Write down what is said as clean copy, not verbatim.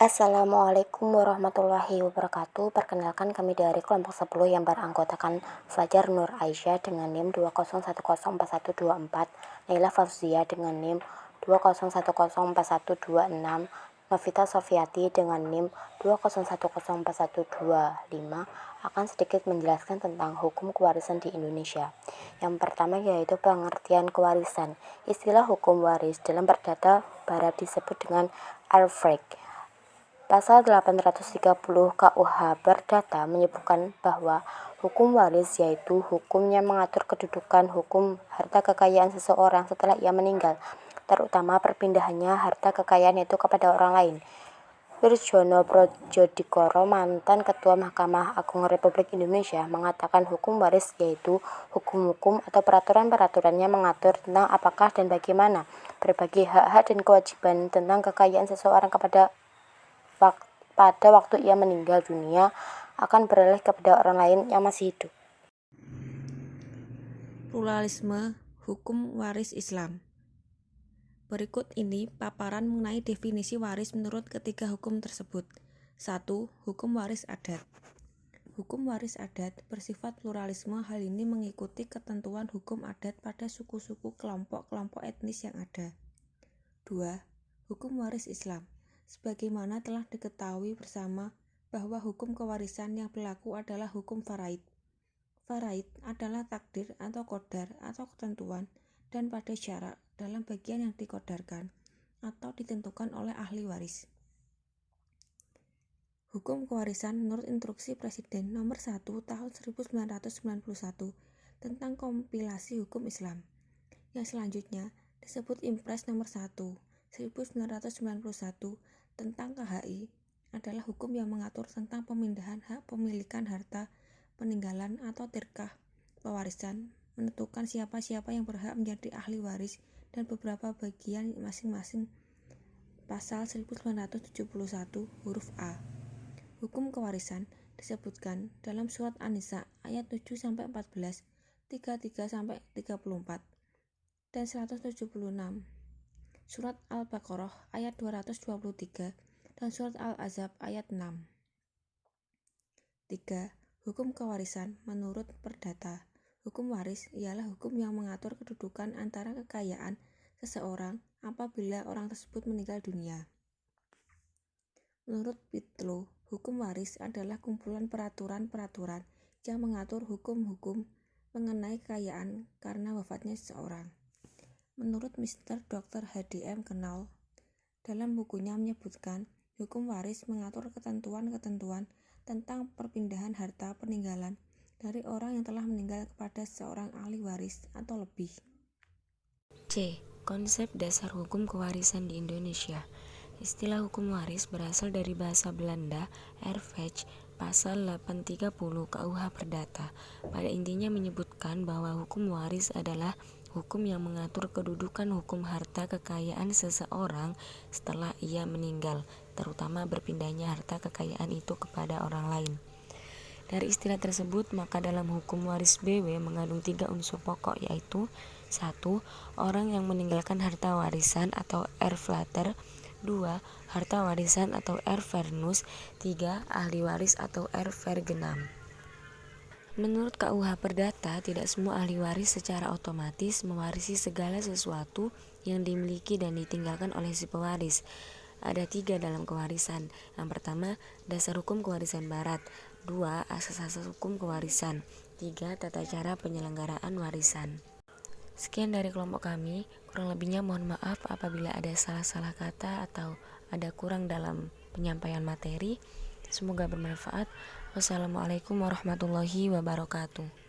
Assalamualaikum warahmatullahi wabarakatuh. Perkenalkan, kami dari kelompok 10 yang beranggotakan Fajar Nur Aisyah dengan NIM 201041124, Naila Fauzia dengan NIM 201041126, Novita Sofiati dengan NIM 201041125 akan sedikit menjelaskan tentang hukum kewarisan di Indonesia. Yang pertama yaitu pengertian kewarisan. Istilah hukum waris dalam Perdata Barat disebut dengan Arfrek. Pasal 830 KUH Perdata menyebutkan bahwa hukum waris yaitu hukum yang mengatur kedudukan hukum harta kekayaan seseorang setelah ia meninggal, terutama perpindahannya harta kekayaan itu kepada orang lain. Wirjono Projodikoro, mantan Ketua Mahkamah Agung Republik Indonesia, mengatakan hukum waris yaitu hukum-hukum atau peraturan-peraturan yang mengatur tentang apakah dan bagaimana berbagai hak-hak dan kewajiban tentang kekayaan seseorang pada waktu ia meninggal dunia akan beralih kepada orang lain yang masih hidup. Pluralisme hukum waris Islam. Berikut ini paparan mengenai definisi waris menurut ketiga hukum tersebut. 1. Hukum waris adat. Hukum waris adat bersifat pluralisme. Hal ini mengikuti ketentuan hukum adat pada suku-suku, kelompok-kelompok etnis yang ada. 2. Hukum waris Islam. Sebagaimana telah diketahui bersama bahwa hukum kewarisan yang berlaku adalah hukum faraid. Faraid adalah takdir atau qadar atau ketentuan dan pada syarak dalam bagian yang dikodarkan atau ditentukan oleh ahli waris. Hukum kewarisan menurut Instruksi Presiden Nomor 1 Tahun 1991 tentang kompilasi hukum Islam. Yang selanjutnya disebut Impres Nomor 1 1991 tentang KHI adalah hukum yang mengatur tentang pemindahan hak pemilikan harta peninggalan atau tirkah pewarisan, menentukan siapa-siapa yang berhak menjadi ahli waris dan beberapa bagian masing-masing. Pasal 1971 huruf A. Hukum kewarisan disebutkan dalam surat An-Nisa ayat 7-14, 33-34 dan 176. Surat Al-Baqarah ayat 223 dan surat Al-Ahzab ayat 6. 3. Hukum kewarisan menurut Perdata. Hukum waris ialah hukum yang mengatur kedudukan antara kekayaan seseorang apabila orang tersebut meninggal dunia. Menurut Pitlo, hukum waris adalah kumpulan peraturan-peraturan yang mengatur hukum-hukum mengenai kekayaan karena wafatnya seseorang. Menurut Mr. Dr. H.D.M. Knoll, dalam bukunya menyebutkan hukum waris mengatur ketentuan-ketentuan tentang perpindahan harta peninggalan dari orang yang telah meninggal kepada seorang ahli waris atau lebih. C. Konsep dasar hukum kewarisan di Indonesia. Istilah hukum waris berasal dari bahasa Belanda, Erfrecht, pasal 830 KUH Perdata. Pada intinya menyebutkan bahwa hukum waris adalah hukum yang mengatur kedudukan hukum harta kekayaan seseorang setelah ia meninggal, terutama berpindahnya harta kekayaan itu kepada orang lain. Dari istilah tersebut, maka dalam hukum waris BW mengandung 3 unsur pokok, yaitu 1. Orang yang meninggalkan harta warisan atau erflater, 2. Harta warisan atau erfernus, 3. Ahli waris atau erfvergenam. Menurut KUH Perdata, tidak semua ahli waris secara otomatis mewarisi segala sesuatu yang dimiliki dan ditinggalkan oleh si pewaris. Ada 3 dalam kewarisan. Yang pertama, dasar hukum kewarisan barat. 2. Asas-asas hukum kewarisan. 3. Tata cara penyelenggaraan warisan. Sekian dari kelompok kami. Kurang lebihnya mohon maaf apabila ada salah-salah kata atau ada kurang dalam penyampaian materi. Semoga bermanfaat. Wassalamualaikum warahmatullahi wabarakatuh.